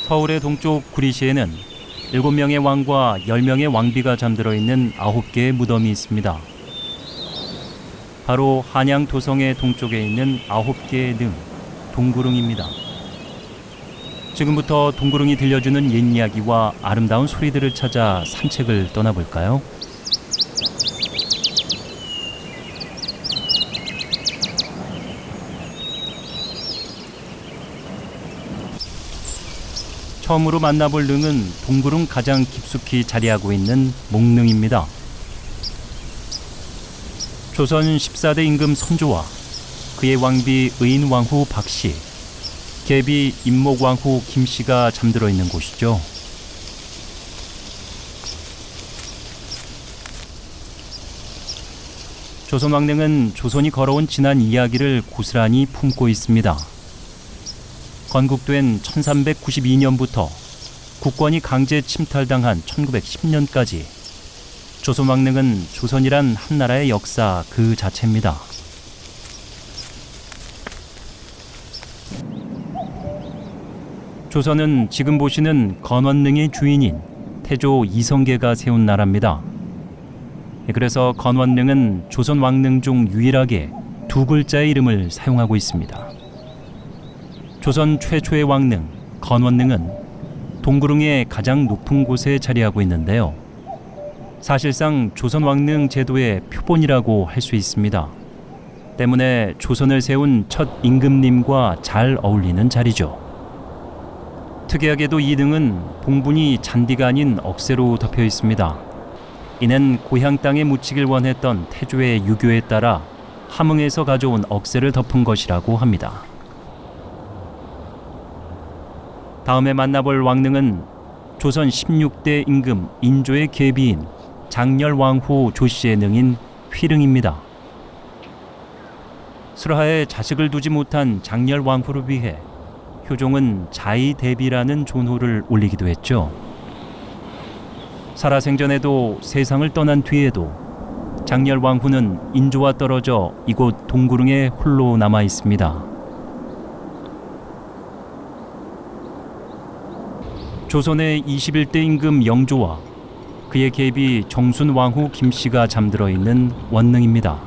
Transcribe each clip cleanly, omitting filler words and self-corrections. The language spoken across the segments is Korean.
서울의 동쪽 구리시에는 7명의 왕과 10명의 왕비가 잠들어 있는 9개의 무덤이 있습니다. 바로 한양 도성의 동쪽에 있는 9개의 능, 동구릉입니다. 지금부터 동구릉이 들려주는 옛 이야기와 아름다운 소리들을 찾아 산책을 떠나볼까요? 처음으로 만나볼 능은 동구릉 가장 깊숙이 자리하고 있는 목능입니다. 조선 14대 임금 선조와 그의 왕비 의인왕후 박씨, 계비 임목왕후 김씨가 잠들어 있는 곳이죠. 조선왕릉은 조선이 걸어온 지난 이야기를 고스란히 품고 있습니다. 건국된 1392년부터 국권이 강제 침탈당한 1910년까지 조선왕릉은 조선이란 한 나라의 역사 그 자체입니다. 조선은 지금 보시는 건원릉의 주인인 태조 이성계가 세운 나라입니다. 그래서 건원릉은 조선왕릉 중 유일하게 두 글자의 이름을 사용하고 있습니다. 조선 최초의 왕릉 건원릉은 동구릉의 가장 높은 곳에 자리하고 있는데요. 사실상 조선 왕릉 제도의 표본이라고 할 수 있습니다. 때문에 조선을 세운 첫 임금님과 잘 어울리는 자리죠. 특이하게도 이 능은 봉분이 잔디가 아닌 억새로 덮여 있습니다. 이는 고향 땅에 묻히길 원했던 태조의 유교에 따라 함흥에서 가져온 억새를 덮은 것이라고 합니다. 다음에 만나볼 왕릉은 조선 16대 임금 인조의 계비인 장렬왕후 조씨의 능인 휘릉입니다. 수라하에 자식을 두지 못한 장렬왕후를 위해 효종은 자의대비라는 존호를 올리기도 했죠. 살아생전에도 세상을 떠난 뒤에도 장렬왕후는 인조와 떨어져 이곳 동구릉에 홀로 남아 있습니다. 조선의 21대 임금 영조와 그의 계비 정순왕후 김씨가 잠들어 있는 원릉입니다.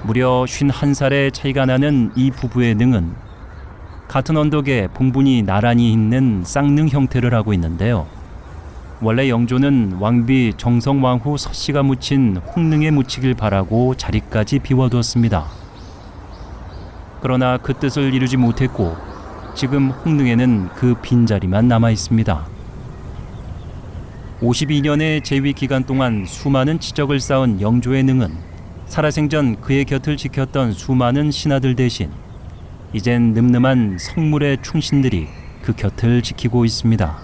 무려 51살의 차이가 나는 이 부부의 능은 같은 언덕에 봉분이 나란히 있는 쌍능 형태를 하고 있는데요. 원래 영조는 왕비 정성왕후 서씨가 묻힌 홍릉에 묻히길 바라고 자리까지 비워두었습니다. 그러나 그 뜻을 이루지 못했고 지금 홍릉에는 그 빈자리만 남아 있습니다. 52년의 재위 기간 동안 수많은 치적을 쌓은 영조의 능은 살아생전 그의 곁을 지켰던 수많은 신하들 대신 이젠 늠름한 성물의 충신들이 그 곁을 지키고 있습니다.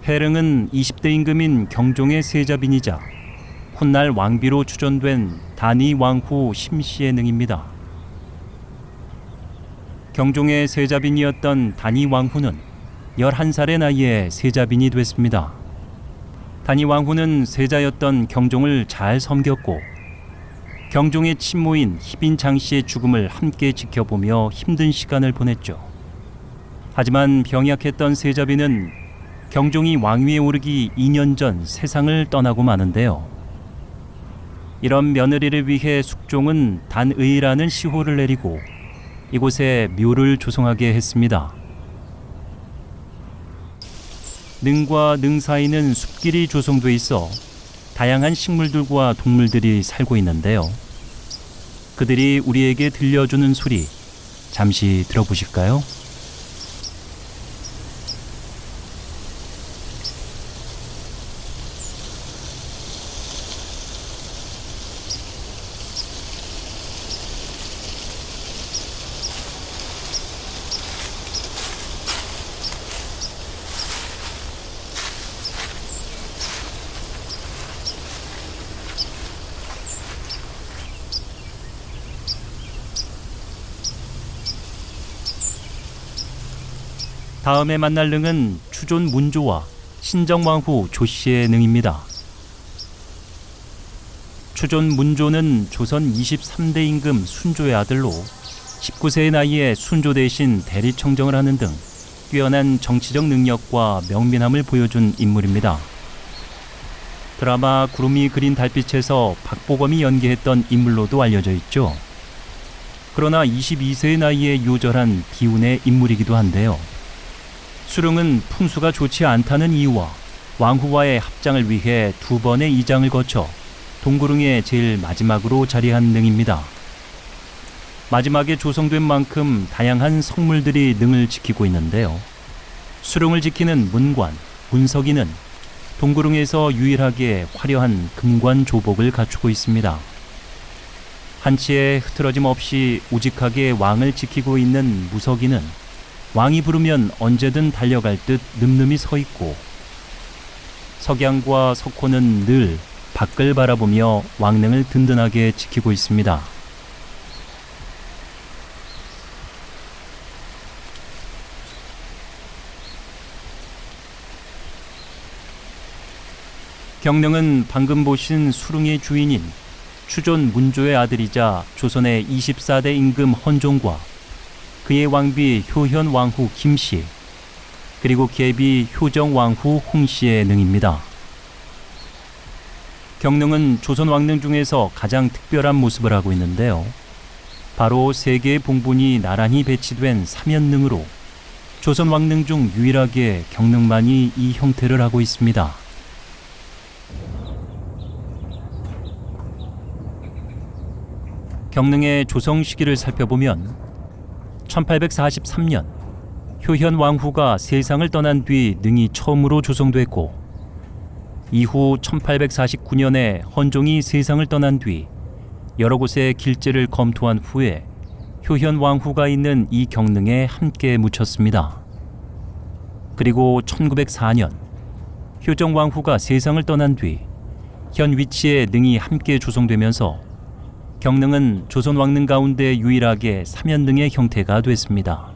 해릉은 20대 임금인 경종의 세자빈이자 훗날 왕비로 추존된 단이왕후 심씨의 능입니다. 경종의 세자빈이었던 단이왕후는 11살의 나이에 세자빈이 됐습니다. 단이왕후는 세자였던 경종을 잘 섬겼고 경종의 친모인 희빈 장씨의 죽음을 함께 지켜보며 힘든 시간을 보냈죠. 하지만 병약했던 세자빈은 경종이 왕위에 오르기 2년 전 세상을 떠나고 마는데요. 이런 며느리를 위해 숙종은 단의라는 시호를 내리고 이곳에 묘를 조성하게 했습니다. 능과 능 사이는 숲길이 조성돼 있어 다양한 식물들과 동물들이 살고 있는데요. 그들이 우리에게 들려주는 소리 잠시 들어보실까요? 다음에 만날 능은 추존 문조와 신정왕후 조씨의 능입니다. 추존 문조는 조선 23대 임금 순조의 아들로 19세의 나이에 순조 대신 대리청정을 하는 등 뛰어난 정치적 능력과 명민함을 보여준 인물입니다. 드라마 구름이 그린 달빛에서 박보검이 연기했던 인물로도 알려져 있죠. 그러나 22세의 나이에 요절한 비운의 인물이기도 한데요. 수릉은 풍수가 좋지 않다는 이유와 왕후와의 합장을 위해 2번의 이장을 거쳐 동구릉에 제일 마지막으로 자리한 능입니다. 마지막에 조성된 만큼 다양한 성물들이 능을 지키고 있는데요. 수릉을 지키는 문관, 문석이는 동구릉에서 유일하게 화려한 금관 조복을 갖추고 있습니다. 한치의 흐트러짐 없이 우직하게 왕을 지키고 있는 무석이는 왕이 부르면 언제든 달려갈 듯 늠름히 서 있고, 석양과 석호는 늘 밖을 바라보며 왕릉을 든든하게 지키고 있습니다. 경릉은 방금 보신 수릉의 주인인 추존 문조의 아들이자 조선의 24대 임금 헌종과 그의 왕비 효현 왕후 김씨, 그리고 계비 효정 왕후 홍씨의 능입니다. 경릉은 조선 왕릉 중에서 가장 특별한 모습을 하고 있는데요. 바로 3개의 봉분이 나란히 배치된 삼연능으로 조선 왕릉 중 유일하게 경릉만이 이 형태를 하고 있습니다. 경릉의 조성 시기를 살펴보면 1843년 효현 왕후가 세상을 떠난 뒤 능이 처음으로 조성됐고, 이후 1849년에 헌종이 세상을 떠난 뒤 여러 곳의 길재를 검토한 후에 효현 왕후가 있는 이 경릉에 함께 묻혔습니다. 그리고 1904년 효정 왕후가 세상을 떠난 뒤 현 위치에 능이 함께 조성되면서 경릉은 조선 왕릉 가운데 유일하게 삼연능의 형태가 됐습니다.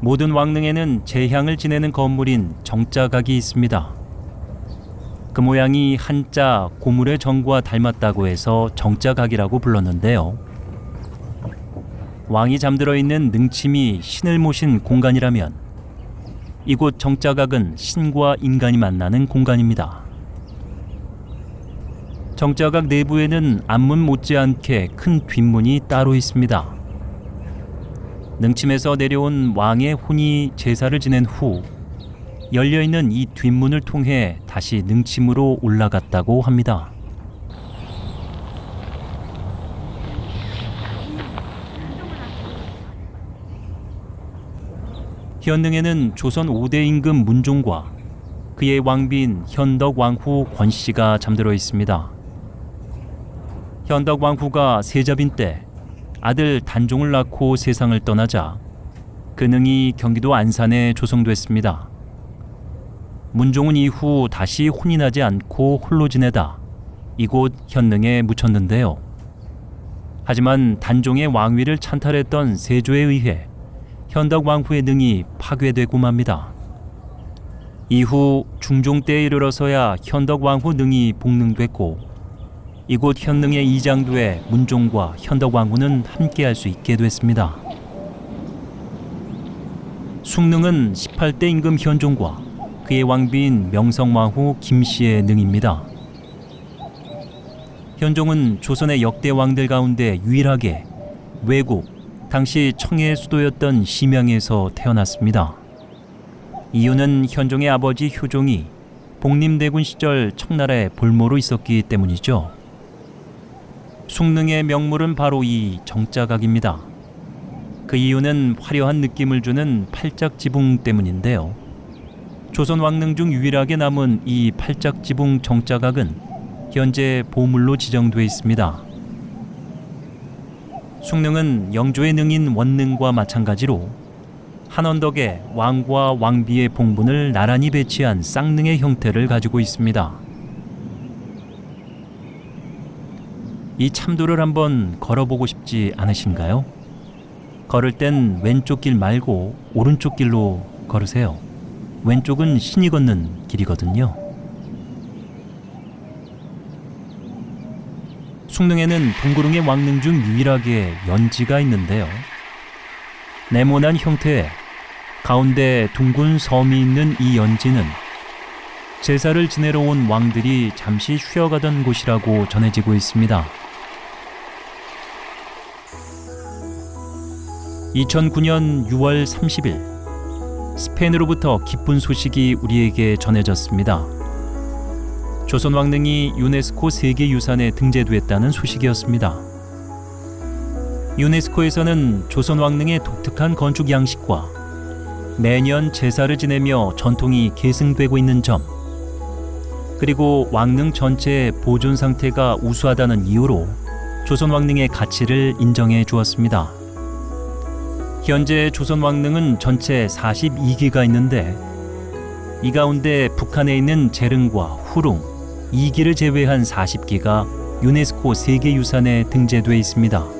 모든 왕릉에는 제향을 지내는 건물인 정자각이 있습니다. 그 모양이 한자 고물의 정과 닮았다고 해서 정자각이라고 불렀는데요. 왕이 잠들어 있는 능침이 신을 모신 공간이라면 이곳 정자각은 신과 인간이 만나는 공간입니다. 정자각 내부에는 앞문 못지않게 큰 뒷문이 따로 있습니다. 능침에서 내려온 왕의 혼이 제사를 지낸 후 열려있는 이 뒷문을 통해 다시 능침으로 올라갔다고 합니다. 현능에는 조선 5대 임금 문종과 그의 왕비인 현덕 왕후 권씨가 잠들어 있습니다. 현덕 왕후가 세자빈 때 아들 단종을 낳고 세상을 떠나자 그 능이 경기도 안산에 조성됐습니다. 문종은 이후 다시 혼이 나지 않고 홀로 지내다 이곳 현능에 묻혔는데요. 하지만 단종의 왕위를 찬탈했던 세조에 의해 현덕 왕후의 능이 파괴되고 맙니다. 이후 중종 때에 이르러서야 현덕 왕후 능이 복능됐고, 이곳 현능에 이장돼 문종과 현덕 왕후는 함께할 수 있게 됐습니다. 숭능은 18대 임금 현종과 그의 왕비인 명성왕후 김씨의 능입니다. 현종은 조선의 역대 왕들 가운데 유일하게 외국, 당시 청해의 수도였던 심양에서 태어났습니다. 이유는 현종의 아버지 효종이 복림대군 시절 청나라의 볼모로 있었기 때문이죠. 숭능의 명물은 바로 이 정자각입니다. 그 이유는 화려한 느낌을 주는 팔짝지붕 때문인데요. 조선 왕릉 중 유일하게 남은 이 팔짝지붕 정자각은 현재 보물로 지정돼 있습니다. 숭릉은 영조의 능인 원능과 마찬가지로 한 언덕에 왕과 왕비의 봉분을 나란히 배치한 쌍능의 형태를 가지고 있습니다. 이 참도를 한번 걸어보고 싶지 않으신가요? 걸을 땐 왼쪽 길 말고 오른쪽 길로 걸으세요. 왼쪽은 신이 걷는 길이거든요. 숭릉에는 동구릉의 왕릉 중 유일하게 연지가 있는데요. 네모난 형태에 가운데 둥근 섬이 있는 이 연지는 제사를 지내러 온 왕들이 잠시 쉬어가던 곳이라고 전해지고 있습니다. 2009년 6월 30일 스페인으로부터 기쁜 소식이 우리에게 전해졌습니다. 조선 왕릉이 유네스코 세계유산에 등재됐다는 소식이었습니다. 유네스코에서는 조선 왕릉의 독특한 건축 양식과 매년 제사를 지내며 전통이 계승되고 있는 점, 그리고 왕릉 전체의 보존 상태가 우수하다는 이유로 조선 왕릉의 가치를 인정해 주었습니다. 현재 조선 왕릉은 전체 42기가 있는데 이 가운데 북한에 있는 재릉과 후릉, 2기를 제외한 40기가 유네스코 세계유산에 등재돼 있습니다.